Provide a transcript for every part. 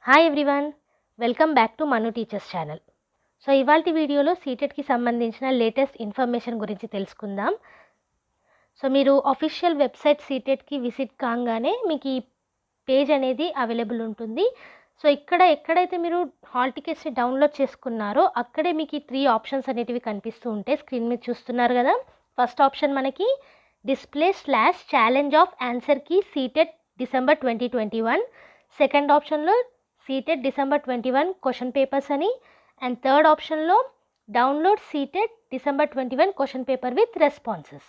Hi everyone, welcome back to Manu teachers channel. So ఇవాల్టి వీడియోలో సీటెట్కి సంబంధించిన లేటెస్ట్ ఇన్ఫర్మేషన్ గురించి తెలుసుకుందాం. సో మీరు అఫీషియల్ వెబ్సైట్ సీటెట్కి విజిట్ కాగానే మీకు ఈ పేజ్ అనేది అవైలబుల్ ఉంటుంది. సో ఇక్కడ ఎక్కడైతే మీరు హాల్ టికెట్స్ని డౌన్లోడ్ చేసుకున్నారో అక్కడే మీకు ఈ 3 ఆప్షన్స్ అనేటివి కనిపిస్తూ ఉంటాయి. స్క్రీన్ మీద చూస్తున్నారు కదా. ఫస్ట్ ఆప్షన్ మనకి display/challenge of answer key CTET December 2021. Second ఆప్షన్లో సీటెట్ డిసెంబర్ 21 క్వశ్చన్ పేపర్స్ అని, అండ్ థర్డ్ ఆప్షన్లో download CTET December 21 question paper with responses.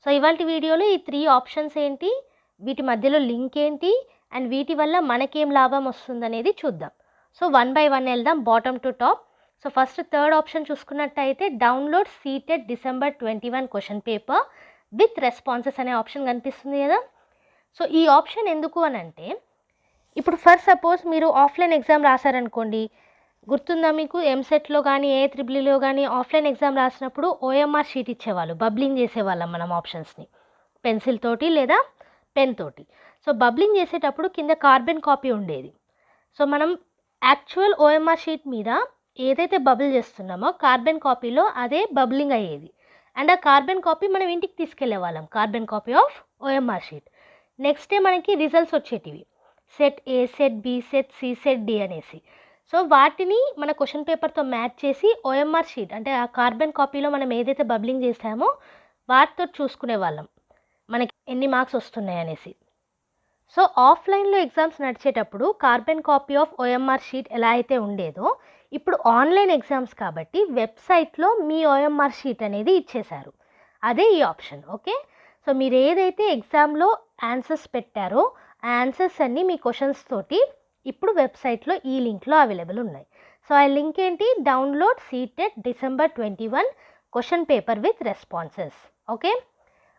So ఇవాళ వీడియోలో ఈ 3 ఆప్షన్స్ ఏంటి, వీటి మధ్యలో లింక్ ఏంటి, అండ్ వీటి వల్ల మనకేం లాభం వస్తుందనేది చూద్దాం. సో 1 by 1 వెళ్దాం, bottom to top. So first third option చూసుకున్నట్టయితే download CTET December 21 question paper with responses అనే ఆప్షన్ కనిపిస్తుంది కదా. సో ఈ ఆప్షన్ ఎందుకు అని అంటే, ఇప్పుడు ఫర్ సపోజ్ మీరు ఆఫ్లైన్ ఎగ్జామ్ రాశారనుకోండి, గుర్తుందా మీకు ఎంసెట్లో కానీ AIEEEలో కానీ ఆఫ్లైన్ ఎగ్జామ్ రాసినప్పుడు OMR షీట్ ఇచ్చేవాళ్ళు, బబ్లింగ్ చేసేవాళ్ళం మనం ఆప్షన్స్ని పెన్సిల్ తోటి లేదా పెన్ తోటి. సో బబ్లింగ్ చేసేటప్పుడు కింద కార్బన్ కాపీ ఉండేది. సో మనం యాక్చువల్ OMR షీట్ మీద ఏదైతే బబుల్ చేస్తున్నామో కార్బన్ కాపీలో అదే బబ్లింగ్ అయ్యేది, అండ్ ఆ కార్బన్ కాపీ మనం ఇంటికి తీసుకెళ్లే వాళ్ళం, carbon copy of OMR sheet. Next day మనకి రిజల్ట్స్ వచ్చేటివి, set A, set B, set C, set D అనేసి. సో వాటిని మన క్వశ్చన్ పేపర్తో మ్యాచ్ చేసి OMR షీట్ అంటే ఆ కార్బన్ కాపీలో మనం ఏదైతే బబ్లింగ్ చేసామో వాటితో చూసుకునే వాళ్ళం మనకి ఎన్ని మార్క్స్ వస్తున్నాయి అనేసి. సో ఆఫ్లైన్లో ఎగ్జామ్స్ నడిచేటప్పుడు carbon copy of OMR sheet ఎలా అయితే ఉండేదో, ఇప్పుడు ఆన్లైన్ ఎగ్జామ్స్ కాబట్టి వెబ్సైట్లో మీ OMR షీట్ అనేది ఇచ్చేశారు. అదే ఈ ఆప్షన్. ఓకే, సో మీరు ఏదైతే ఎగ్జామ్లో ఆన్సర్స్ పెట్టారో ఆ ఆన్సర్స్ అన్నీ మీ క్వశ్చన్స్ తోటి ఇప్పుడు వెబ్సైట్లో ఈ లింక్లో అవైలబుల్ ఉన్నాయి. సో ఆ లింక్ ఏంటి, download CTET December 21 question paper with responses. Okay,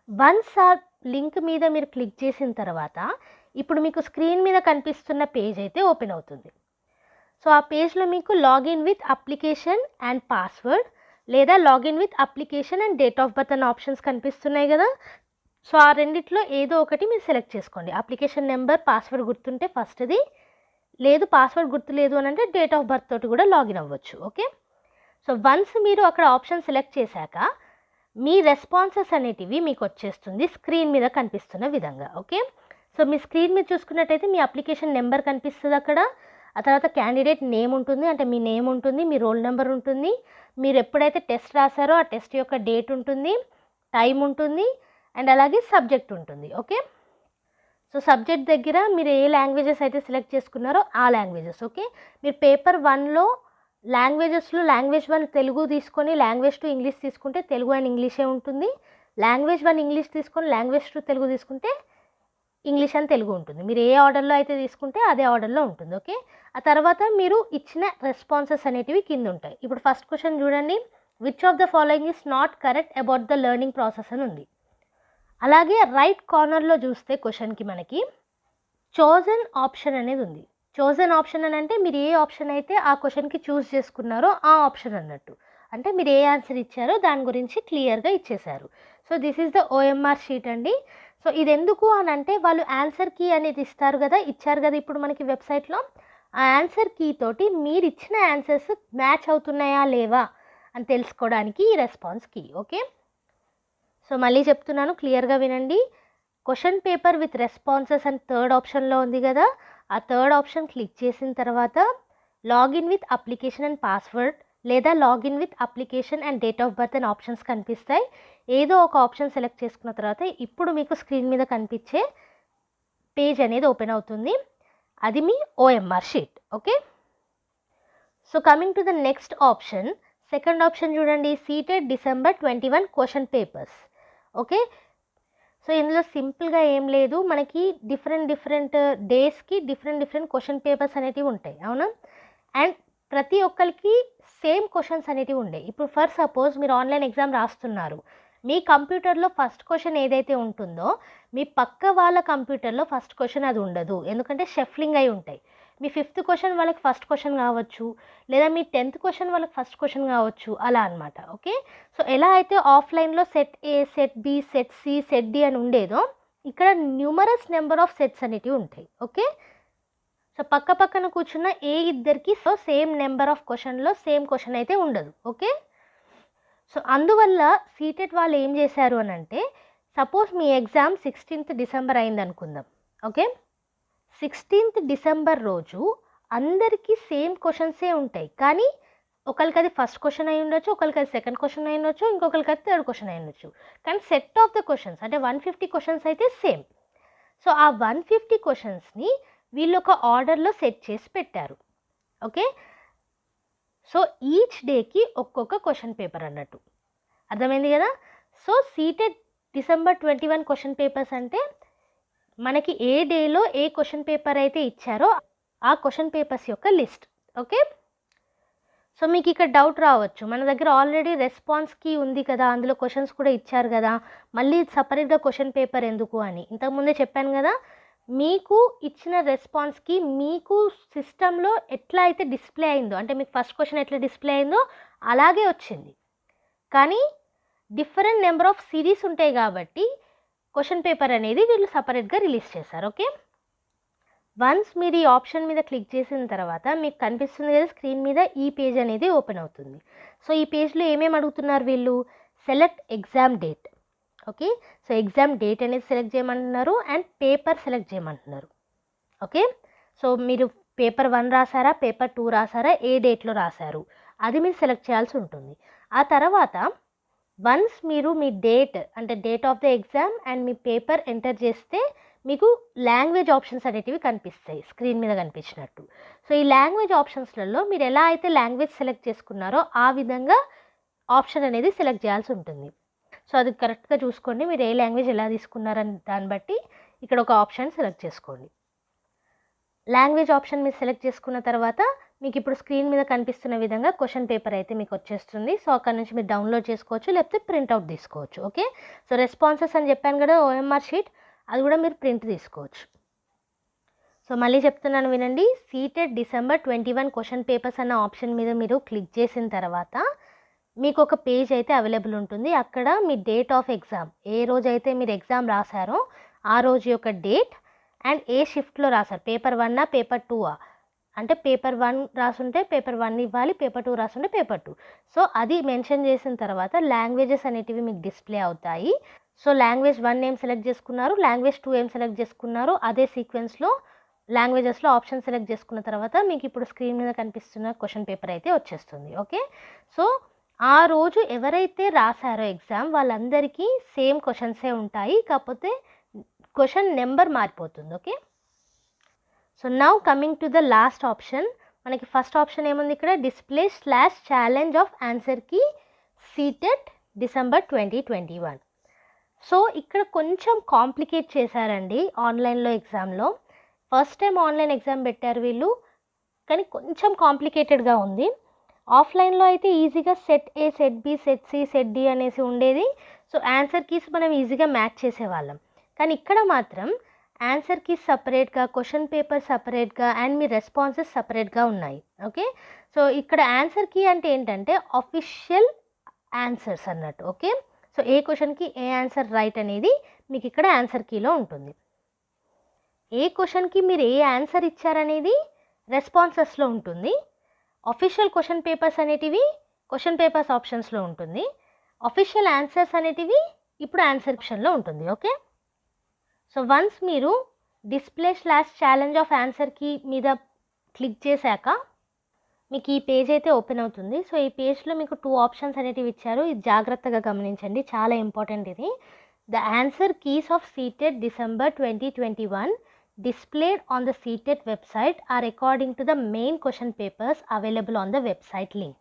once ఆ లింక్ మీద మీరు క్లిక్ చేసిన తర్వాత ఇప్పుడు మీకు స్క్రీన్ మీద కనిపిస్తున్న పేజ్ అయితే ఓపెన్ అవుతుంది. సో ఆ పేజ్లో మీకు login with application and password లేదా login with application and date of birth అనే ఆప్షన్స్ కనిపిస్తున్నాయి కదా. సో ఆ రెండిట్లో ఏదో ఒకటి మీరు సెలెక్ట్ చేసుకోండి. అప్లికేషన్ నెంబర్, పాస్వర్డ్ గుర్తుంటే ఫస్ట్ది, లేదు పాస్వర్డ్ గుర్తులేదు అని అంటే డేట్ ఆఫ్ బర్త్ తోటి కూడా లాగిన్ అవ్వచ్చు. ఓకే, సో వన్స్ మీరు అక్కడ ఆప్షన్ సెలెక్ట్ చేశాక మీ రెస్పాన్సెస్ అనేటివి మీకు వచ్చేస్తుంది స్క్రీన్ మీద కనిపిస్తున్న విధంగా. ఓకే, సో మీ స్క్రీన్ మీద చూసుకున్నట్టయితే మీ అప్లికేషన్ నెంబర్ కనిపిస్తుంది అక్కడ, ఆ తర్వాత క్యాండిడేట్ నేమ్ ఉంటుంది, అంటే మీ నేమ్ ఉంటుంది, మీ రోల్ నెంబర్ ఉంటుంది, మీరు ఎప్పుడైతే టెస్ట్ రాశారో ఆ టెస్ట్ యొక్క డేట్ ఉంటుంది, టైం ఉంటుంది, అండ్ అలాగే సబ్జెక్ట్ ఉంటుంది. ఓకే, సో సబ్జెక్ట్ దగ్గర మీరు ఏ లాంగ్వేజెస్ అయితే సెలెక్ట్ చేసుకున్నారో ఆ లాంగ్వేజెస్. ఓకే, మీరు పేపర్ 1లో లాంగ్వేజెస్లో లాంగ్వేజ్ 1 తెలుగు తీసుకొని లాంగ్వేజ్ 2 ఇంగ్లీష్ తీసుకుంటే తెలుగు అండ్ ఇంగ్లీషే ఉంటుంది. లాంగ్వేజ్ 1 ఇంగ్లీష్ తీసుకొని లాంగ్వేజ్ 2 తెలుగు తీసుకుంటే ఇంగ్లీష్ అండ్ తెలుగు ఉంటుంది. మీరు ఏ ఆర్డర్లో అయితే తీసుకుంటే అదే ఆర్డర్లో ఉంటుంది. ఓకే, ఆ తర్వాత మీరు ఇచ్చిన రెస్పాన్సెస్ అనేటివి కింద ఉంటాయి. ఇప్పుడు ఫస్ట్ క్వశ్చన్ చూడండి, which of the following is not correct about the learning process అని ఉంది. అలాగే రైట్ కార్నర్లో చూస్తే క్వశ్చన్కి మనకి చోజన్ ఆప్షన్ అనేది ఉంది. చోజన్ ఆప్షన్ అని అంటే మీరు ఏ ఆప్షన్ అయితే ఆ క్వశ్చన్కి చూస్ చేసుకున్నారో ఆ ఆప్షన్ అన్నట్టు, అంటే మీరు ఏ ఆన్సర్ ఇచ్చారో దాని గురించి క్లియర్గా ఇచ్చేశారు. So this is the OMR sheet అండి. సో ఇది ఎందుకు అని అంటే వాళ్ళు ఆన్సర్ కీ అనేది ఇస్తారు కదా, ఇచ్చారు కదా ఇప్పుడు మనకి వెబ్సైట్లో, ఆ ఆన్సర్ కీ తోటి మీరు ఇచ్చిన ఆన్సర్స్ మ్యాచ్ అవుతున్నాయా లేవా అని తెలుసుకోవడానికి ఈ రెస్పాన్స్ కీ. ఓకే, సో మళ్ళీ చెప్తున్నాను, క్లియర్గా వినండి. క్వశ్చన్ పేపర్ విత్ రెస్పాన్సెస్ అని థర్డ్ ఆప్షన్లో ఉంది కదా, ఆ థర్డ్ ఆప్షన్ క్లిక్ చేసిన తర్వాత login with application and password లేదా login with application and date of birth అని ఆప్షన్స్ కనిపిస్తాయి. ఏదో ఒక ఆప్షన్ సెలెక్ట్ చేసుకున్న తర్వాత ఇప్పుడు మీకు స్క్రీన్ మీద కనిపించే పేజ్ అనేది ఓపెన్ అవుతుంది, అది మీ OMR sheet. Okay, so coming to the next option, second option చూడండి, CTET December 21 question papers. Okay, so ఇందులో సింపుల్గా ఏం లేదు, మనకి డిఫరెంట్ డేస్కి డిఫరెంట్ క్వశ్చన్ పేపర్స్ అనేటివి ఉంటాయి, అవునా, అండ్ ప్రతి ఒక్కరికి సేమ్ క్వశ్చన్స్ అనేటివి ఉంటాయి. ఇప్పుడు ఫర్ సపోజ్ మీరు ఆన్లైన్ ఎగ్జామ్ రాస్తున్నారు, మీ కంప్యూటర్లో ఫస్ట్ క్వశ్చన్ ఏదైతే ఉంటుందో మీ పక్క వాళ్ళ కంప్యూటర్లో ఫస్ట్ క్వశ్చన్ అది ఉండదు, ఎందుకంటే షఫ్లింగ్ అయి ఉంటాయి. మీ 5th క్వశ్చన్ వాళ్ళకి ఫస్ట్ క్వశ్చన్ కావచ్చు, లేదా మీ 10th క్వశ్చన్ వాళ్ళకి ఫస్ట్ క్వశ్చన్ కావచ్చు, అలా అనమాట. ఓకే, సో ఎలా అయితే ఆఫ్లైన్లో set A, set B, set C, set D అని ఉండేదో ఇక్కడ న్యూమరస్ నెంబర్ ఆఫ్ సెట్స్ అనేటివి ఉంటాయి. ఓకే, సో సో పక్క పక్కన కూర్చున్న ఏ ఇద్దరికి సో సేమ్ నెంబర్ ఆఫ్ క్వశ్చన్లో సేమ్ క్వశ్చన్ అయితే ఉండదు. ఓకే, సో అందువల్ల సీటెట్ వాళ్ళు ఏం చేశారు అని అంటే, సపోజ్ మీ ఎగ్జామ్ 16th డిసెంబర్ అయింది అనుకుందాం. ఓకే, 16th డిసెంబర్ రోజు అందరికీ సేమ్ క్వశ్చన్సే ఉంటాయి, కానీ ఒకరికి అది ఫస్ట్ క్వశ్చన్ అయి ఉండొచ్చు, ఒకరికి అది సెకండ్ క్వశ్చన్ అయి ఉండొచ్చు, ఇంకొకరికి అది థర్డ్ క్వశ్చన్ అయి ఉండొచ్చు, కానీ సెట్ ఆఫ్ ద క్వశ్చన్స్ అంటే 150 క్వశ్చన్స్ అయితే సేమ్. సో ఆ 150 క్వశ్చన్స్ని వీళ్ళు ఒక ఆర్డర్లో సెట్ చేసి పెట్టారు. ఓకే, సో ఈచ్ డేకి ఒక్కొక్క క్వశ్చన్ పేపర్ అన్నట్టు, అర్థమైంది కదా. So seated December 21 question papers అంటే మనకి ఏ డేలో ఏ క్వశ్చన్ పేపర్ అయితే ఇచ్చారో ఆ క్వశ్చన్ పేపర్స్ యొక్క లిస్ట్. ఓకే, సో మీకు ఇక్కడ డౌట్ రావచ్చు, మన దగ్గర ఆల్రెడీ రెస్పాన్స్ కీ ఉంది కదా, అందులో క్వశ్చన్స్ కూడా ఇచ్చారు కదా, మళ్ళీ సపరేట్గా క్వశ్చన్ పేపర్ ఎందుకు అని. ఇంతకుముందే చెప్పాను కదా, మీకు ఇచ్చిన రెస్పాన్స్కి మీకు సిస్టంలో ఎట్లా అయితే డిస్ప్లే అయిందో, అంటే మీకు ఫస్ట్ క్వశ్చన్ ఎట్లా డిస్ప్లే అయిందో అలాగే వచ్చింది, కానీ డిఫరెంట్ నెంబర్ ఆఫ్ సిరీస్ ఉంటాయి కాబట్టి క్వశ్చన్ పేపర్ అనేది వీళ్ళు సపరేట్గా రిలీజ్ చేశారు. ఓకే, వన్స్ మీరు ఈ ఆప్షన్ మీద క్లిక్ చేసిన తర్వాత మీకు కనిపిస్తుంది కదా స్క్రీన్ మీద, ఈ పేజ్ అనేది ఓపెన్ అవుతుంది. సో ఈ పేజ్లో ఏమేమి అడుగుతున్నారు వీళ్ళు, select exam date. Okay, so exam date అనేది సెలెక్ట్ చేయమంటున్నారు అండ్ పేపర్ సెలెక్ట్ చేయమంటున్నారు. ఓకే, సో మీరు పేపర్ 1 రాసారా, పేపర్ 2 రాసారా, ఏ డేట్లో రాశారు అది మీరు సెలెక్ట్ చేయాల్సి ఉంటుంది. ఆ తర్వాత వన్స్ మీరు మీ డేట్ అంటే date of the exam and me paper enter చేస్తే మీకు లాంగ్వేజ్ ఆప్షన్స్ అనేటివి కనిపిస్తాయి స్క్రీన్ మీద కనిపించినట్టు. సో ఈ లాంగ్వేజ్ ఆప్షన్స్లలో మీరు ఎలా అయితే లాంగ్వేజ్ సెలెక్ట్ చేసుకున్నారో ఆ విధంగా ఆప్షన్ అనేది సెలెక్ట్ చేయాల్సి ఉంటుంది. సో అది కరెక్ట్గా చూసుకోండి, మీరు ఏ లాంగ్వేజ్ ఎలా తీసుకున్నారని దాన్ని బట్టి ఇక్కడ ఒక ఆప్షన్ సెలెక్ట్ చేసుకోండి. లాంగ్వేజ్ ఆప్షన్ మీరు సెలెక్ట్ చేసుకున్న తర్వాత మీకు ఇప్పుడు స్క్రీన్ మీద కనిపిస్తున్న విధంగా క్వశ్చన్ పేపర్ అయితే మీకు వచ్చేస్తుంది. సో అక్కడ నుంచి మీరు డౌన్లోడ్ చేసుకోవచ్చు, లేకపోతే ప్రింట్అవుట్ తీసుకోవచ్చు. ఓకే, సో రెస్పాన్సెస్ అని చెప్పాను కదా OMR షీట్, అది కూడా మీరు ప్రింట్ తీసుకోవచ్చు. సో మళ్ళీ చెప్తున్నాను వినండి, సీటెడ్ December 21 క్వశ్చన్ పేపర్స్ అన్న ఆప్షన్ మీద మీరు క్లిక్ చేసిన తర్వాత మీకు ఒక పేజ్ అయితే అవైలబుల్ ఉంటుంది. అక్కడ మీ డేట్ ఆఫ్ ఎగ్జామ్, ఏ రోజు అయితే మీరు ఎగ్జామ్ రాశారో ఆ రోజు యొక్క డేట్ అండ్ ఏ షిఫ్ట్లో రాశారు, పేపర్ 1 పేపర్ 2 అంటే పేపర్ 1 రాసుంటే పేపర్ 1 ఇవ్వాలి, పేపర్ 2 రాసుంటే పేపర్ 2. సో అది మెన్షన్ చేసిన తర్వాత లాంగ్వేజెస్ అనేటివి మీకు డిస్ప్లే అవుతాయి. సో లాంగ్వేజ్ 1 ఏం సెలెక్ట్ చేసుకున్నారు, లాంగ్వేజ్ 2 ఏం సెలెక్ట్ చేసుకున్నారు, అదే సీక్వెన్స్లో లాంగ్వేజెస్లో ఆప్షన్ సెలెక్ట్ చేసుకున్న తర్వాత మీకు ఇప్పుడు స్క్రీన్ మీద కనిపిస్తున్న క్వశ్చన్ పేపర్ అయితే వచ్చేస్తుంది. ఓకే, సో ఆ రోజు ఎవరైతే రాశారో ఎగ్జామ్ వాళ్ళందరికీ సేమ్ క్వశ్చన్సే ఉంటాయి, కాకపోతే క్వశ్చన్ నెంబర్ మారిపోతుంది. Okay, so now coming to the last option, మనకి ఫస్ట్ ఆప్షన్ ఏముంది ఇక్కడ, display /challenge of answer key CTET December 2021. So ఇక్కడ కొంచెం కాంప్లికేట్ చేశారండి ఆన్లైన్లో ఎగ్జామ్లో. ఫస్ట్ టైం ఆన్లైన్ ఎగ్జామ్ పెట్టారు వీళ్ళు, కానీ కొంచెం కాంప్లికేటెడ్గా ఉంది. ఆఫ్లైన్లో అయితే ఈజీగా set A, set B, set C, set D అనేసి ఉండేది. సో ఆన్సర్ కీస్ మనం ఈజీగా మ్యాచ్ చేసేవాళ్ళం. కానీ ఇక్కడ మాత్రం ఆన్సర్ కీస్ సపరేట్గా, క్వశ్చన్ పేపర్ సపరేట్గా అండ్ మీ రెస్పాన్సెస్ సపరేట్గా ఉన్నాయి. ఓకే, సో ఇక్కడ ఆన్సర్ కీ అంటే ఏంటంటే అఫీషియల్ ఆన్సర్స్ అన్నట్టు. ఓకే, సో ఏ క్వశ్చన్కి ఏ ఆన్సర్ రైట్ అనేది మీకు ఇక్కడ ఆన్సర్ కీలో ఉంటుంది. ఏ క్వశ్చన్కి మీరు ఏ ఆన్సర్ ఇచ్చారనేది రెస్పాన్సెస్లో ఉంటుంది. అఫీషియల్ క్వశ్చన్ పేపర్స్ అనేటివి క్వశ్చన్ పేపర్స్ ఆప్షన్స్లో ఉంటుంది. అఫీషియల్ ఆన్సర్స్ అనేటివి ఇప్పుడు ఆన్సర్ ఆప్షన్లో ఉంటుంది. ఓకే, సో వన్స్ మీరు display /challenge of answer key మీద క్లిక్ చేశాక మీకు ఈ పేజ్ అయితే ఓపెన్ అవుతుంది. సో ఈ పేజ్లో మీకు 2 ఆప్షన్స్ అనేటివి ఇచ్చారు, ఇది జాగ్రత్తగా గమనించండి, చాలా ఇంపార్టెంట్ ఇది. The answer keys of seated December 2021 displayed on the CTET website are according to the main question papers available on the website link.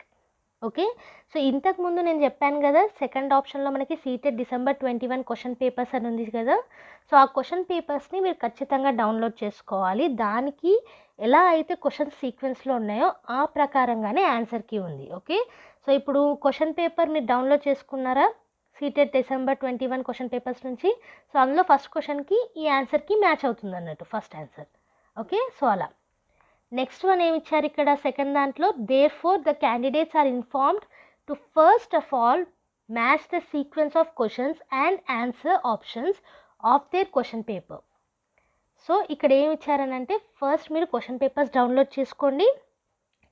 Okay, so ఇంతకుముందు నేను చెప్పాను కదా సెకండ్ ఆప్షన్లో మనకి సీటెడ్ December 21 క్వశ్చన్ పేపర్స్ అని ఉంది కదా. సో ఆ క్వశ్చన్ పేపర్స్ని మీరు ఖచ్చితంగా డౌన్లోడ్ చేసుకోవాలి. దానికి ఎలా అయితే క్వశ్చన్ సీక్వెన్స్లో ఉన్నాయో ఆ ప్రకారంగానే ఆన్సర్ కీ ఉంది. ఓకే, సో ఇప్పుడు క్వశ్చన్ పేపర్ మీరు డౌన్లోడ్ చేసుకున్నారా సీటెడ్ December 21 క్వశ్చన్ పేపర్స్ నుంచి. సో అందులో ఫస్ట్ క్వశ్చన్కి ఈ ఆన్సర్కి మ్యాచ్ అవుతుంది అన్నట్టు ఫస్ట్ ఆన్సర్. ఓకే, సో అలా నెక్స్ట్ వన్ ఏమి ఇచ్చారు ఇక్కడ సెకండ్ దాంట్లో, therefore the candidates are informed to first of all match the sequence of questions and answer options of their question paper. So ఇక్కడ ఏమి ఇచ్చారనంటే ఫస్ట్ మీరు question papers download చేసుకోండి.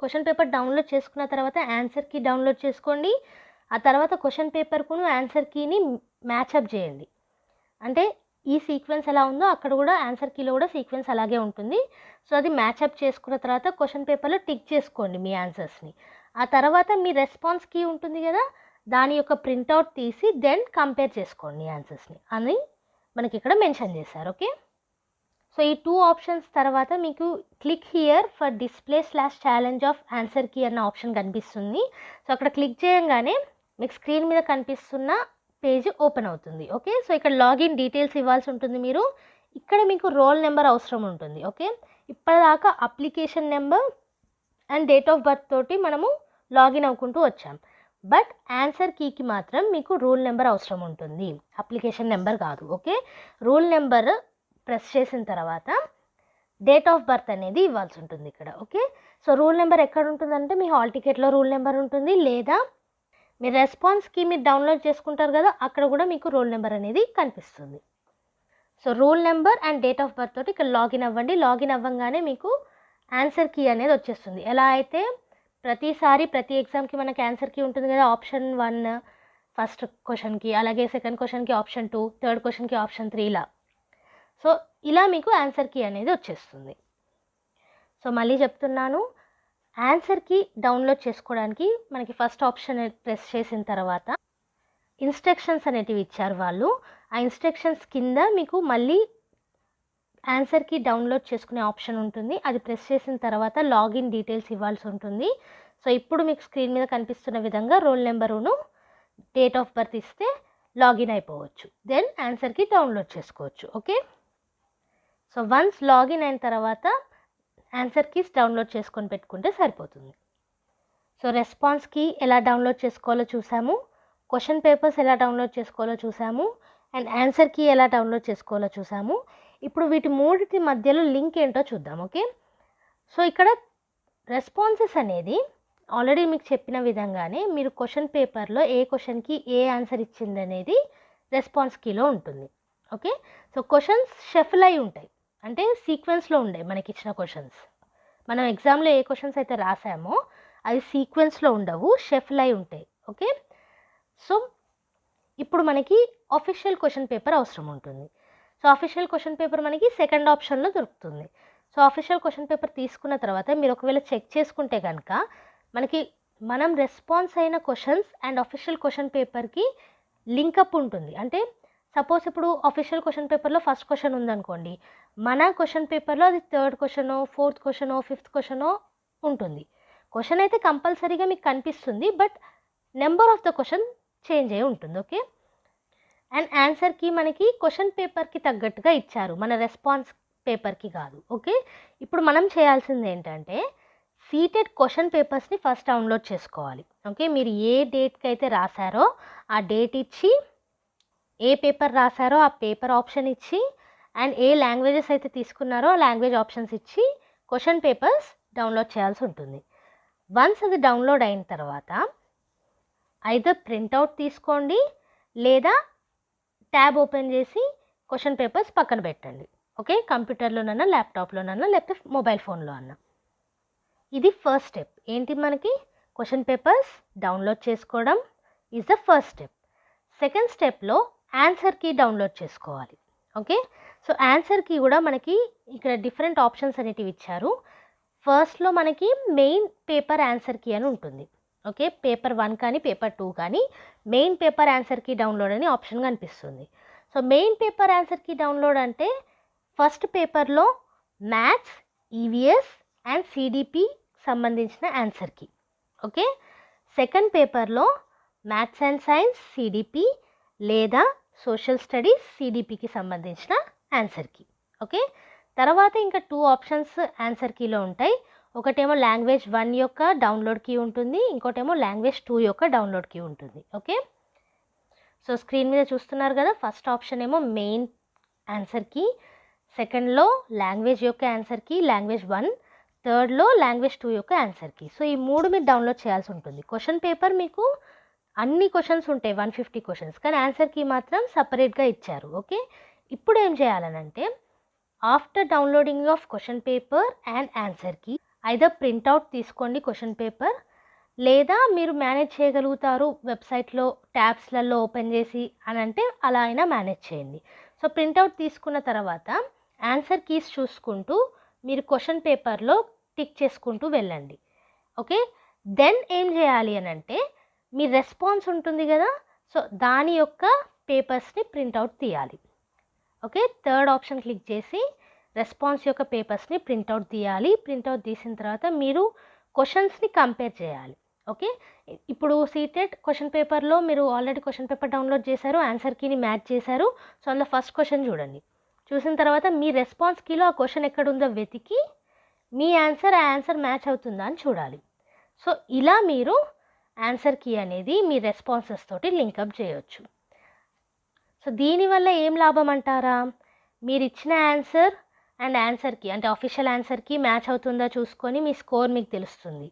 క్వశ్చన్ పేపర్ డౌన్లోడ్ చేసుకున్న తర్వాత answer key download చేసుకోండి. ఆ తర్వాత క్వశ్చన్ పేపర్కును ఆన్సర్ కీని మ్యాచ్అప్ చేయండి. అంటే ఈ సీక్వెన్స్ ఎలా ఉందో అక్కడ కూడా ఆన్సర్ కీలో కూడా సీక్వెన్స్ అలాగే ఉంటుంది. సో అది మ్యాచ్అప్ చేసుకున్న తర్వాత క్వశ్చన్ పేపర్లో టిక్ చేసుకోండి మీ ఆన్సర్స్ని. ఆ తర్వాత మీ రెస్పాన్స్ కీ ఉంటుంది కదా, దాని యొక్క ప్రింట్అవుట్ తీసి దెన్ కంపేర్ చేసుకోండి ఆన్సర్స్ని అని మనకి ఇక్కడ మెన్షన్ చేశారు. ఓకే, సో ఈ 2 ఆప్షన్స్ తర్వాత మీకు click here for display /challenge of answer key అన్న ఆప్షన్ కనిపిస్తుంది. సో అక్కడ క్లిక్ చేయగానే మీకు స్క్రీన్ మీద కనిపిస్తున్న పేజ్ ఓపెన్ అవుతుంది. ఓకే, సో ఇక్కడ లాగిన్ డీటెయిల్స్ ఇవ్వాల్సి ఉంటుంది. మీరు ఇక్కడ మీకు రోల్ నెంబర్ అవసరం ఉంటుంది. ఓకే, ఇప్పటిదాకా application number and date of birth తోటి మనము లాగిన్ అవ్వుకుంటూ వచ్చాం. బట్ ఆన్సర్ కీకి మాత్రం మీకు రూల్ నెంబర్ అవసరం ఉంటుంది, అప్లికేషన్ నెంబర్ కాదు. ఓకే, రూల్ నెంబర్ ప్రెస్ చేసిన తర్వాత డేట్ ఆఫ్ బర్త్ అనేది ఇవ్వాల్సి ఉంటుంది ఇక్కడ. ఓకే, సో రూల్ నెంబర్ ఎక్కడ ఉంటుందంటే మీ హాల్ టికెట్లో రూల్ నెంబర్ ఉంటుంది, లేదా మీ రెస్పాన్స్కి మీరు డౌన్లోడ్ చేసుకుంటారు కదా అక్కడ కూడా మీకు రోల్ నెంబర్ అనేది కనిపిస్తుంది. So rule number and date of birth తోటి ఇక్కడ లాగిన్ అవ్వండి. లాగిన్ అవ్వగానే మీకు ఆన్సర్ కీ అనేది వచ్చేస్తుంది. ఎలా అయితే ప్రతిసారి ప్రతి ఎగ్జామ్కి మనకి ఆన్సర్ కీ ఉంటుంది కదా, ఆప్షన్ 1 ఫస్ట్ క్వశ్చన్కి, అలాగే సెకండ్ క్వశ్చన్కి ఆప్షన్ 2, థర్డ్ క్వశ్చన్కి ఆప్షన్ 3 ఇలా. సో ఇలా మీకు ఆన్సర్ కీ అనేది వచ్చేస్తుంది. సో మళ్ళీ చెప్తున్నాను, ఆన్సర్ కీ డౌన్లోడ్ చేసుకోవడానికి మనకి ఫస్ట్ ఆప్షన్ ప్రెస్ చేసిన తర్వాత ఇన్స్ట్రక్షన్స్ అనేటివి ఇచ్చారు వాళ్ళు. ఆ ఇన్స్ట్రక్షన్స్ కింద మీకు మళ్ళీ ఆన్సర్ కీ డౌన్లోడ్ చేసుకునే ఆప్షన్ ఉంటుంది. అది ప్రెస్ చేసిన తర్వాత లాగిన్ డీటెయిల్స్ ఇవ్వాల్సి ఉంటుంది. సో ఇప్పుడు మీకు స్క్రీన్ మీద కనిపిస్తున్న విధంగా రోల్ నెంబరును డేట్ ఆఫ్ బర్త్ ఇస్తే లాగిన్ అయిపోవచ్చు. దెన్ ఆన్సర్ కీ డౌన్లోడ్ చేసుకోవచ్చు. ఓకే, సో వన్స్ లాగిన్ అయిన తర్వాత ఆన్సర్ కీస్ డౌన్లోడ్ చేసుకొని పెట్టుకుంటే సరిపోతుంది. సో రెస్పాన్స్కి ఎలా డౌన్లోడ్ చేసుకోవాలో చూసాము, క్వశ్చన్ పేపర్స్ ఎలా డౌన్లోడ్ చేసుకోవాలో చూసాము, అండ్ ఆన్సర్ కీ ఎలా డౌన్లోడ్ చేసుకోవాలో చూసాము. ఇప్పుడు వీటి మూడింటి మధ్యలో లింక్ ఏంటో చూద్దాం. ఓకే, సో ఇక్కడ రెస్పాన్సెస్ అనేది ఆల్రెడీ మీకు చెప్పిన విధంగానే మీరు క్వశ్చన్ పేపర్లో ఏ క్వశ్చన్కి ఏ ఆన్సర్ ఇచ్చింది అనేది రెస్పాన్స్ కీలో ఉంటుంది. ఓకే, సో క్వశ్చన్స్ షఫుల్ అయి ఉంటాయి, అంటే సీక్వెన్స్లో ఉండే మనకి ఇచ్చిన క్వశ్చన్స్. మనం ఎగ్జామ్లో ఏ క్వశ్చన్స్ అయితే రాసామో అవి సీక్వెన్స్లో ఉండవు, షఫుల్ అయి ఉంటాయి. ఓకే, సో ఇప్పుడు మనకి ఆఫీషియల్ క్వశ్చన్ పేపర్ అవసరం ఉంటుంది. సో ఆఫీషియల్ క్వశ్చన్ పేపర్ మనకి సెకండ్ ఆప్షన్లో దొరుకుతుంది. సో ఆఫీషియల్ క్వశ్చన్ పేపర్ తీసుకున్న తర్వాత మీరు ఒకవేళ చెక్ చేసుకుంటే కనుక మనకి మనం రెస్పాన్స్ అయిన క్వశ్చన్స్ అండ్ ఆఫీషియల్ క్వశ్చన్ పేపర్కి లింకప్ ఉంటుంది. అంటే సపోజ్ ఇప్పుడు ఆఫీషియల్ క్వశ్చన్ పేపర్లో ఫస్ట్ క్వశ్చన్ ఉందనుకోండి, మన క్వశ్చన్ పేపర్లో అది థర్డ్ క్వశ్చనో, ఫోర్త్ క్వశ్చనో, ఫిఫ్త్ క్వశ్చనో ఉంటుంది. క్వశ్చన్ అయితే కంపల్సరీగా మీకు కనిపిస్తుంది, but number of the question change అయి ఉంటుంది. ఓకే, అండ్ ఆన్సర్కి మనకి క్వశ్చన్ పేపర్కి తగ్గట్టుగా ఇచ్చారు, మన రెస్పాన్స్ పేపర్కి కాదు. ఓకే, ఇప్పుడు మనం చేయాల్సింది ఏంటంటే సీటెడ్ క్వశ్చన్ పేపర్స్ని ఫస్ట్ డౌన్లోడ్ చేసుకోవాలి. ఓకే, మీరు ఏ డేట్కి అయితే రాశారో ఆ డేట్ ఇచ్చి, ఏ పేపర్ రాశారో ఆ పేపర్ ఆప్షన్ ఇచ్చి, అండ్ ఏ లాంగ్వేజెస్ అయితే తీసుకున్నారో ఆ లాంగ్వేజ్ ఆప్షన్స్ ఇచ్చి క్వశ్చన్ పేపర్స్ డౌన్లోడ్ చేయాల్సి ఉంటుంది. వన్స్ అది డౌన్లోడ్ అయిన తర్వాత ఐదర్ ప్రింట్అవుట్ తీసుకోండి, లేదా ట్యాబ్ ఓపెన్ చేసి క్వశ్చన్ పేపర్స్ పక్కన పెట్టండి. ఓకే, కంప్యూటర్లోనన్నా, ల్యాప్టాప్లోనన్నా, లేకపోతే మొబైల్ ఫోన్లో అన్నా. ఇది ఫస్ట్ స్టెప్. ఏంటి, మనకి క్వశ్చన్ పేపర్స్ డౌన్లోడ్ చేసుకోవడం is the first step. Second స్టెప్లో ఆన్సర్ కీ డౌన్లోడ్ చేసుకోవాలి. ఓకే, సో ఆన్సర్ కీ కూడా మనకి ఇక్కడ డిఫరెంట్ ఆప్షన్స్ అనేటివి ఇచ్చారు. ఫస్ట్లో మనకి మెయిన్ పేపర్ ఆన్సర్ కీ అని ఉంటుంది. ఓకే, పేపర్ 1 కానీ పేపర్ 2 కానీ main paper answer key download అని ఆప్షన్ కనిపిస్తుంది. So main paper answer key download అంటే ఫస్ట్ పేపర్లో మ్యాథ్స్, ఈవీఎస్ అండ్ సిడిపి సంబంధించిన ఆన్సర్ కీ. ఓకే, సెకండ్ పేపర్లో మ్యాథ్స్ అండ్ సైన్స్ సిడిపి లేదా సోషల్ స్టడీస్ సిడిపికి సంబంధించిన ఆన్సర్ కీ. ఓకే, తర్వాత ఇంకా 2 ఆప్షన్స్ ఆన్సర్ కీలో ఉంటాయి. ఒకటేమో లాంగ్వేజ్ 1 యొక్క డౌన్లోడ్ కీ ఉంటుంది, ఇంకోటేమో లాంగ్వేజ్ 2 యొక్క డౌన్లోడ్ కీ ఉంటుంది. ఓకే, సో స్క్రీన్ మీద చూస్తున్నారు కదా, ఫస్ట్ ఆప్షన్ ఏమో మెయిన్ ఆన్సర్ కీ, సెకండ్లో లాంగ్వేజ్ యొక్క ఆన్సర్ కీ లాంగ్వేజ్ 1, థర్డ్లో లాంగ్వేజ్ 2 యొక్క ఆన్సర్ కీ. సో ఈ 3 మీరు డౌన్లోడ్ చేయాల్సి ఉంటుంది. క్వశ్చన్ పేపర్ మీకు అన్ని క్వశ్చన్స్ ఉంటాయి, 150 క్వశ్చన్స్, కానీ ఆన్సర్ కీ మాత్రం సపరేట్గా ఇచ్చారు. ఓకే, ఇప్పుడు ఏం చేయాలనంటే after downloading of question paper and answer key either printout తీసుకోండి క్వశ్చన్ పేపర్, లేదా మీరు మేనేజ్ చేయగలుగుతారు వెబ్సైట్లో ట్యాబ్స్లలో ఓపెన్ చేసి అని అంటే అలా అయినా మేనేజ్ చేయండి. సో ప్రింట్అవుట్ తీసుకున్న తర్వాత ఆన్సర్ కీస్ చూసుకుంటూ మీరు క్వశ్చన్ పేపర్లో టిక్ చేసుకుంటూ వెళ్ళండి. ఓకే, దెన్ ఏం చేయాలి అని అంటే మీ రెస్పాన్స్ ఉంటుంది కదా, సో దాని యొక్క పేపర్స్ని ప్రింట్అవుట్ తీయాలి. ఓకే, థర్డ్ ఆప్షన్ క్లిక్ చేసి రెస్పాన్స్ యొక్క పేపర్స్ని ప్రింట్అవుట్ తీయాలి. ప్రింట్అవుట్ తీసిన తర్వాత మీరు క్వశ్చన్స్ని కంపేర్ చేయాలి. ఓకే, ఇప్పుడు సీటెడ్ క్వశ్చన్ పేపర్లో మీరు ఆల్రెడీ క్వశ్చన్ పేపర్ డౌన్లోడ్ చేశారు, ఆన్సర్ కీని మ్యాచ్ చేశారు. సో అందులో ఫస్ట్ క్వశ్చన్ చూడండి. చూసిన తర్వాత మీ రెస్పాన్స్ కీలో ఆ క్వశ్చన్ ఎక్కడుందో వెతికి మీ ఆన్సర్ ఆ ఆన్సర్ మ్యాచ్ అవుతుందా అని చూడాలి. సో ఇలా మీరు ఆన్సర్ కీ అనేది మీ రెస్పాన్సెస్ తోటి లింకప్ చేయొచ్చు. సో దీనివల్ల ఏం లాభం అంటారా, మీరు ఇచ్చిన ఆన్సర్ అండ్ ఆన్సర్ కీ అంటే ఆఫీషియల్ ఆన్సర్ కీ మ్యాచ్ అవుతుందా చూసుకొని మీ స్కోర్ మీకు తెలుస్తుంది.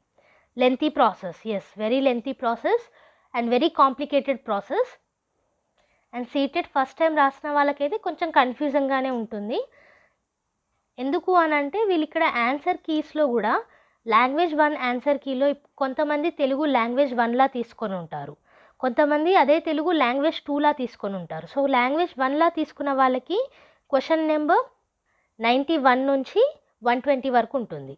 Lengthy process, yes, very lengthy process and very complicated process. And CTET first time రాసిన వాళ్ళకైతే కొంచెం కన్ఫ్యూజన్గానే ఉంటుంది. ఎందుకు అని అంటే వీళ్ళు ఇక్కడ ఆన్సర్ కీస్లో కూడా లాంగ్వేజ్ 1 ఆన్సర్ కీలో కొంతమంది తెలుగు లాంగ్వేజ్ 1లా తీసుకొని ఉంటారు, కొంతమంది అదే తెలుగు లాంగ్వేజ్ 2లా తీసుకొని ఉంటారు. సో లాంగ్వేజ్ 1లా తీసుకున్న వాళ్ళకి క్వశ్చన్ నెంబర్ 91 నుంచి 120 వరకు ఉంటుంది.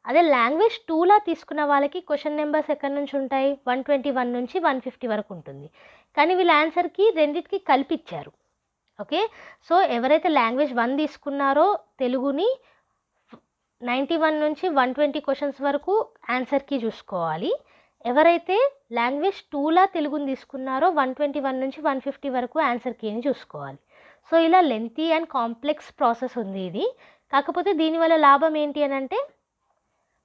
అదే లాంగ్వేజ్ 2లా తీసుకున్న వాళ్ళకి క్వశ్చన్ నెంబర్స్ ఎక్కడి నుంచి ఉంటాయి, 121 నుంచి 150 వరకు ఉంటుంది. కానీ వీళ్ళ ఆన్సర్కి రెండింటికి కల్పించారు. ఓకే, సో ఎవరైతే లాంగ్వేజ్ 1 తీసుకున్నారో తెలుగుని 91 నుంచి 120 క్వశ్చన్స్ వరకు ఆన్సర్కి చూసుకోవాలి. ఎవరైతే లాంగ్వేజ్ 2లా తెలుగుని తీసుకున్నారో 121 నుంచి 150 వరకు ఆన్సర్ కీని చూసుకోవాలి. సో ఇలా లెంతీ అండ్ కాంప్లెక్స్ ప్రాసెస్ ఉంది ఇది. కాకపోతే దీనివల్ల లాభం ఏంటి అని అంటే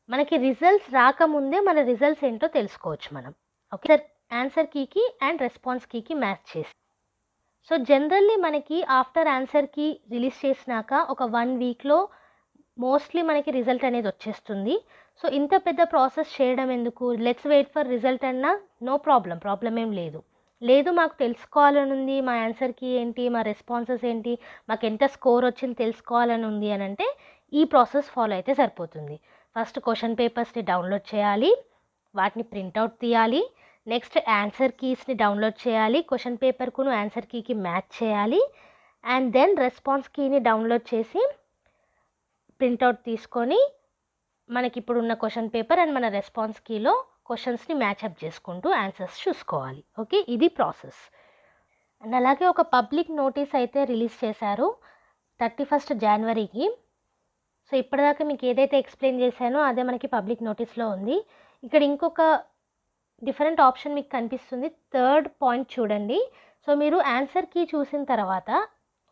మనకి రిజల్ట్స్ రాకముందే మన రిజల్ట్స్ ఏంటో తెలుసుకోవచ్చు మనం. ఓకే, ఆన్సర్ కీకి అండ్ రెస్పాన్స్ కీకి మ్యాచ్ చేసి. సో జనరల్లీ మనకి ఆఫ్టర్ ఆన్సర్ కీ రిలీజ్ చేసినాక ఒక 1 వీక్లో మోస్ట్లీ మనకి రిజల్ట్ అనేది వచ్చేస్తుంది. సో ఇంత పెద్ద ప్రాసెస్ చేయడం ఎందుకు, లెట్స్ వెయిట్ ఫర్ రిజల్ట్ అన్నా నో ప్రాబ్లం ఏం లేదు మాకు తెలుసుకోవాలని ఉంది, మా ఆన్సర్కి ఏంటి, మా రెస్పాన్సెస్ ఏంటి, మాకు ఎంత స్కోర్ వచ్చింది తెలుసుకోవాలని ఉంది అని అంటే ఈ ప్రాసెస్ ఫాలో అయితే సరిపోతుంది. ఫస్ట్ క్వశ్చన్ పేపర్స్ని డౌన్లోడ్ చేయాలి, వాటిని ప్రింట్అవుట్ తీయాలి, నెక్స్ట్ ఆన్సర్ కీస్ని డౌన్లోడ్ చేయాలి, క్వశ్చన్ పేపర్కును ఆన్సర్ కీకి మ్యాచ్ చేయాలి, అండ్ దెన్ రెస్పాన్స్ కీని డౌన్లోడ్ చేసి ప్రింట్అవుట్ తీసుకొని మనకి ఇప్పుడు ఉన్న క్వశ్చన్ పేపర్ అండ్ మన రెస్పాన్స్ కీలో క్వశ్చన్స్ని మ్యాచ్అప్ చేసుకుంటూ ఆన్సర్స్ చూసుకోవాలి. ఓకే, ఇది ప్రాసెస్. అండ్ అలాగే ఒక పబ్లిక్ నోటీస్ అయితే రిలీజ్ చేశారు 31 జనవరికి. సో ఇప్పటిదాకా మీకు ఏదైతే ఎక్స్ప్లెయిన్ చేశానో అదే మనకి పబ్లిక్ నోటీస్లో ఉంది. ఇక్కడ ఇంకొక డిఫరెంట్ ఆప్షన్ మీకు కనిపిస్తుంది, థర్డ్ పాయింట్ చూడండి. సో మీరు ఆన్సర్ కీ చూసిన తర్వాత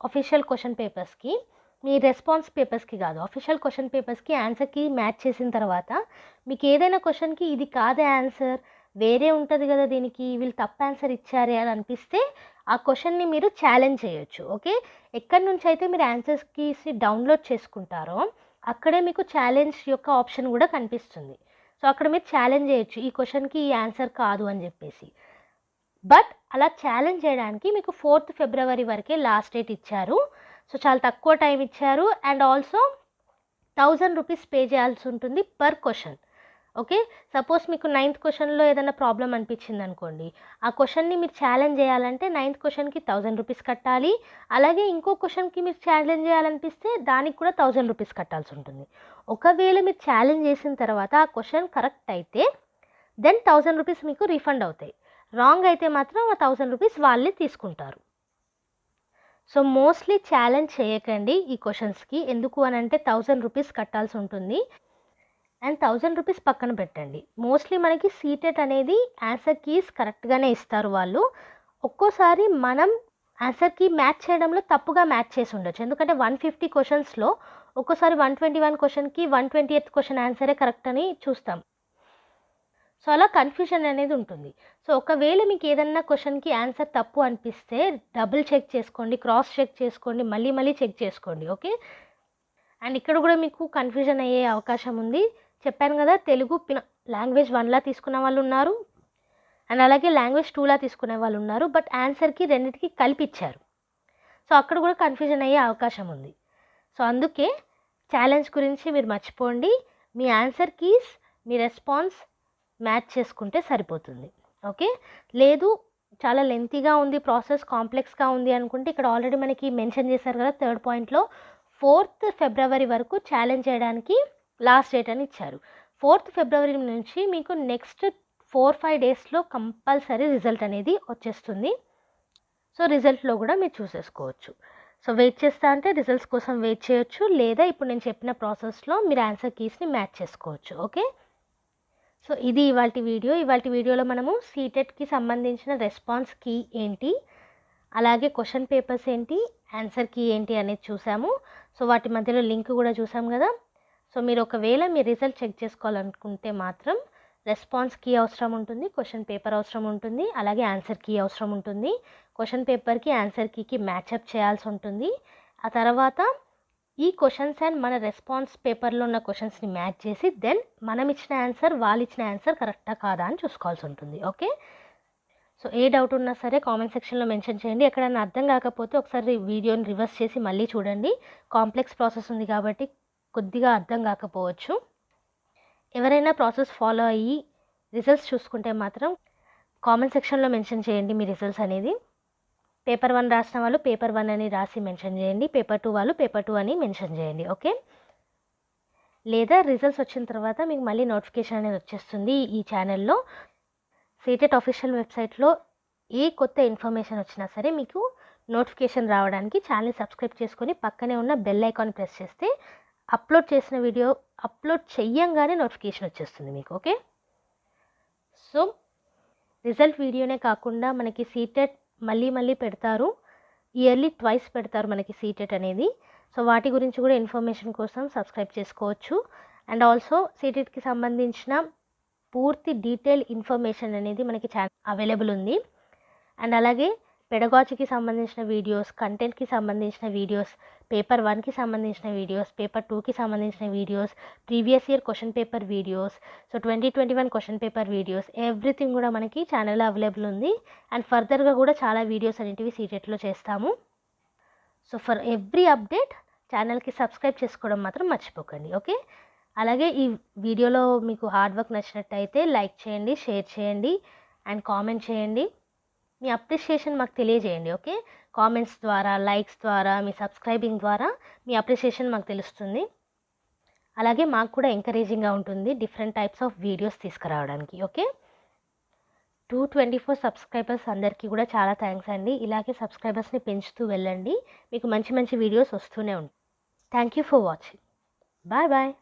అఫీషియల్ క్వశ్చన్ పేపర్స్కి, మీ రెస్పాన్స్ పేపర్స్కి కాదు, అఫీషియల్ క్వశ్చన్ పేపర్స్కి ఆన్సర్ కీ మ్యాచ్ చేసిన తర్వాత మీకు ఏదైనా క్వశ్చన్కి ఇది కాదే ఆన్సర్, వేరే ఉంటుంది కదా దీనికి, వీళ్ళు తప్పు ఆన్సర్ ఇచ్చారే అని అనిపిస్తే ఆ క్వశ్చన్ని మీరు ఛాలెంజ్ చేయొచ్చు. ఓకే, ఎక్కడి నుంచి అయితే మీరు ఆన్సర్ కీస్ని డౌన్లోడ్ చేసుకుంటారో అక్కడే మీకు ఛాలెంజ్ యొక్క ఆప్షన్ కూడా కనిపిస్తుంది. సో అక్కడ మీరు ఛాలెంజ్ చేయొచ్చు ఈ క్వశ్చన్కి ఈ ఆన్సర్ కాదు అని చెప్పేసి. బట్ అలా ఛాలెంజ్ చేయడానికి మీకు 4th ఫిబ్రవరి వరకే లాస్ట్ డేట్ ఇచ్చారు. సో చాలా తక్కువ టైం ఇచ్చారు. అండ్ ఆల్సో 1000 రూపీస్ పే చేయాల్సి ఉంటుంది పర్ క్వశ్చన్. ఓకే, సపోజ్ మీకు 9th క్వశ్చన్లో ఏదైనా ప్రాబ్లం అనిపించింది అనుకోండి, ఆ క్వశ్చన్ని మీరు ఛాలెంజ్ చేయాలంటే 9th క్వశ్చన్కి 1000 రూపీస్ కట్టాలి. అలాగే ఇంకో క్వశ్చన్కి మీరు ఛాలెంజ్ చేయాలనిపిస్తే దానికి కూడా 1000 రూపీస్ కట్టాల్సి ఉంటుంది. ఒకవేళ మీరు ఛాలెంజ్ చేసిన తర్వాత ఆ క్వశ్చన్ కరెక్ట్ అయితే దెన్ 1000 రూపీస్ మీకు రీఫండ్ అవుతాయి. రాంగ్ అయితే మాత్రం ఆ 1000 రూపీస్ వాళ్ళే తీసుకుంటారు. సో మోస్ట్లీ ఛాలెంజ్ చేయకండి ఈ క్వశ్చన్స్కి. ఎందుకు అని అంటే 1000 రూపీస్ కట్టాల్సి ఉంటుంది. అండ్ 1000 రూపీస్ పక్కన పెట్టండి. మోస్ట్లీ మనకి సీటెట్ అనేది ఆన్సర్ కీస్ కరెక్ట్గానే ఇస్తారు వాళ్ళు. ఒక్కోసారి మనం ఆన్సర్ కీ మ్యాచ్ చేయడంలో తప్పుగా మ్యాచ్ చేసి ఉండొచ్చు. ఎందుకంటే 150 క్వశ్చన్స్లో ఒక్కోసారి 121 క్వశ్చన్కి 128th క్వశ్చన్ ఆన్సరే కరెక్ట్ అని చూస్తాం. సో అలా కన్ఫ్యూజన్ అనేది ఉంటుంది. సో ఒకవేళ మీకు ఏదన్నా క్వశ్చన్కి ఆన్సర్ తప్పు అనిపిస్తే డబుల్ చెక్ చేసుకోండి, క్రాస్ చెక్ చేసుకోండి, మళ్ళీ చెక్ చేసుకోండి. ఓకే, అండ్ ఇక్కడ కూడా మీకు కన్ఫ్యూజన్ అయ్యే అవకాశం ఉంది. చెప్పాను కదా, తెలుగు లాంగ్వేజ్ 1లా తీసుకున్న వాళ్ళు ఉన్నారు, అండ్ అలాగే లాంగ్వేజ్ 2లా తీసుకునే వాళ్ళు ఉన్నారు. బట్ ఆన్సర్కి రెండింటికి కలిపి ఇచ్చారు. సో అక్కడ కూడా కన్ఫ్యూజన్ అయ్యే అవకాశం ఉంది. సో అందుకే ఛాలెంజ్ గురించి మీరు మర్చిపోండి, మీ ఆన్సర్ కీస్ మీ రెస్పాన్స్ మ్యాచ్ చేసుకుంటే సరిపోతుంది. ఓకే, లేదు చాలా లెంతీగా ఉంది, ప్రాసెస్ కాంప్లెక్స్గా ఉంది అనుకుంటే ఇక్కడ ఆల్రెడీ మనకి మెన్షన్ చేశారు కదా థర్డ్ పాయింట్లో 4th ఫిబ్రవరి వరకు ఛాలెంజ్ చేయడానికి లాస్ట్ డేట్ అని ఇచ్చారు. 4th ఫిబ్రవరి నుంచి మీకు నెక్స్ట్ 4-5 డేస్లో కంపల్సరీ రిజల్ట్ అనేది వచ్చేస్తుంది. సో రిజల్ట్లో కూడా మీరు చూసేసుకోవచ్చు. సో వెయిట్ చేస్తా అంటే రిజల్ట్స్ కోసం వెయిట్ చేయొచ్చు, లేదా ఇప్పుడు నేను చెప్పిన ప్రాసెస్లో మీరు ఆన్సర్ కీస్ని మ్యాచ్ చేసుకోవచ్చు. ఓకే, సో ఇది ఇవాల్టి వీడియోలో మనము సీటెట్కి సంబంధించిన రెస్పాన్స్ కీ ఏంటి, అలాగే క్వశ్చన్ పేపర్స్ ఏంటి, ఆన్సర్ కీ ఏంటి అనేది చూసాము. సో వాటి మధ్యలో లింక్ కూడా చూసాం కదా. సో మీరు ఒకవేళ మీ రిజల్ట్ చెక్ చేసుకోవాలనుకుంటే మాత్రం రెస్పాన్స్ కీ అవసరం ఉంటుంది, క్వశ్చన్ పేపర్ అవసరం ఉంటుంది, అలాగే ఆన్సర్ కీ అవసరం ఉంటుంది. క్వశ్చన్ పేపర్కి ఆన్సర్ కీకి మ్యాచప్ చేయాల్సి ఉంటుంది. ఆ తర్వాత ఈ క్వశ్చన్స్ అండ్ మన రెస్పాన్స్ పేపర్లో ఉన్న క్వశ్చన్స్ని మ్యాచ్ చేసి దెన్ మనం ఇచ్చిన ఆన్సర్ వాళ్ళు ఇచ్చిన ఆన్సర్ కరెక్టా కాదా అని చూసుకోవాల్సి ఉంటుంది. ఓకే, సో ఏ డౌట్ ఉన్నా సరే కామెంట్ సెక్షన్లో మెన్షన్ చేయండి. ఎక్కడైనా అర్థం కాకపోతే ఒకసారి వీడియోని రివర్స్ చేసి మళ్ళీ చూడండి. కాంప్లెక్స్ ప్రాసెస్ ఉంది కాబట్టి కొద్దిగా అర్థం కాకపోవచ్చు. ఎవరైనా ప్రాసెస్ ఫాలో అయ్యి రిజల్ట్స్ చూసుకుంటే మాత్రం కామెంట్ సెక్షన్లో మెన్షన్ చేయండి మీ రిజల్ట్స్ అనేది. పేపర్ 1 రాసిన వాళ్ళు పేపర్ 1 అని రాసి మెన్షన్ చేయండి, పేపర్ 2 వాళ్ళు పేపర్ 2 అని మెన్షన్ చేయండి. ఓకే, లేదా రిజల్ట్స్ వచ్చిన తర్వాత మీకు మళ్ళీ నోటిఫికేషన్ అనేది వచ్చేస్తుంది ఈ ఛానల్లో. సీటెట్ ఆఫీషియల్ వెబ్సైట్లో ఏ కొత్త ఇన్ఫర్మేషన్ వచ్చినా సరే మీకు నోటిఫికేషన్ రావడానికి ఛానల్ సబ్స్క్రైబ్ చేసుకొని పక్కనే ఉన్న బెల్ ఐకాన్ ప్రెస్ చేస్తే అప్లోడ్ చేసిన వీడియో అప్లోడ్ చెయ్యంగానే నోటిఫికేషన్ వచ్చేస్తుంది మీకు. ఓకే, సో రిజల్ట్ వీడియోనే కాకుండా మనకి సీటెట్ మళ్ళీ పెడతారు, ఇయర్లీ ట్వైస్ పెడతారు మనకి సీటెట్ అనేది. సో వాటి గురించి కూడా ఇన్ఫర్మేషన్ కోసం సబ్స్క్రైబ్ చేసుకోవచ్చు. అండ్ ఆల్సో సీటెట్కి సంబంధించిన పూర్తి డీటెయిల్ ఇన్ఫర్మేషన్ అనేది మనకి అవైలబుల్ ఉంది. అండ్ అలాగే పెడగాజీకి సంబంధించిన వీడియోస్, కంటెంట్కి సంబంధించిన వీడియోస్, పేపర్ 1కి సంబంధించిన వీడియోస్, పేపర్ 2కి సంబంధించిన videos, previous year question paper videos, so 2021 question paper videos, everything కూడా మనకి ఛానల్లో అవైలబుల్ ఉంది. అండ్ ఫర్దర్గా కూడా చాలా వీడియోస్ అనేటివి సీటెట్లో చేస్తాము. సో ఫర్ ఎవ్రీ అప్డేట్ ఛానల్కి సబ్స్క్రైబ్ చేసుకోవడం మాత్రం మర్చిపోకండి. ఓకే, అలాగే ఈ వీడియోలో మీకు హార్డ్ వర్క్ నచ్చినట్టయితే లైక్ చేయండి, షేర్ చేయండి అండ్ కామెంట్ చేయండి. మీ అప్రిషియేషన్ మాకు తెలియజేయండి. ఓకే, కామెంట్స్ ద్వారా, లైక్స్ ద్వారా, మీ సబ్స్క్రైబింగ్ ద్వారా మీ అప్రిషియేషన్ మాకు తెలుస్తుంది. అలాగే మాకు కూడా ఎంకరేజింగ్గా ఉంటుంది డిఫరెంట్ టైప్స్ ఆఫ్ వీడియోస్ తీసుకురావడానికి. ఓకే, 224 సబ్స్క్రైబర్స్ అందరికీ కూడా చాలా థ్యాంక్స్ అండి. ఇలాగే సబ్స్క్రైబర్స్ని పెంచుతూ వెళ్ళండి, మీకు మంచి వీడియోస్ వస్తూనే ఉంటాయి. Thank you for watching. Bye bye.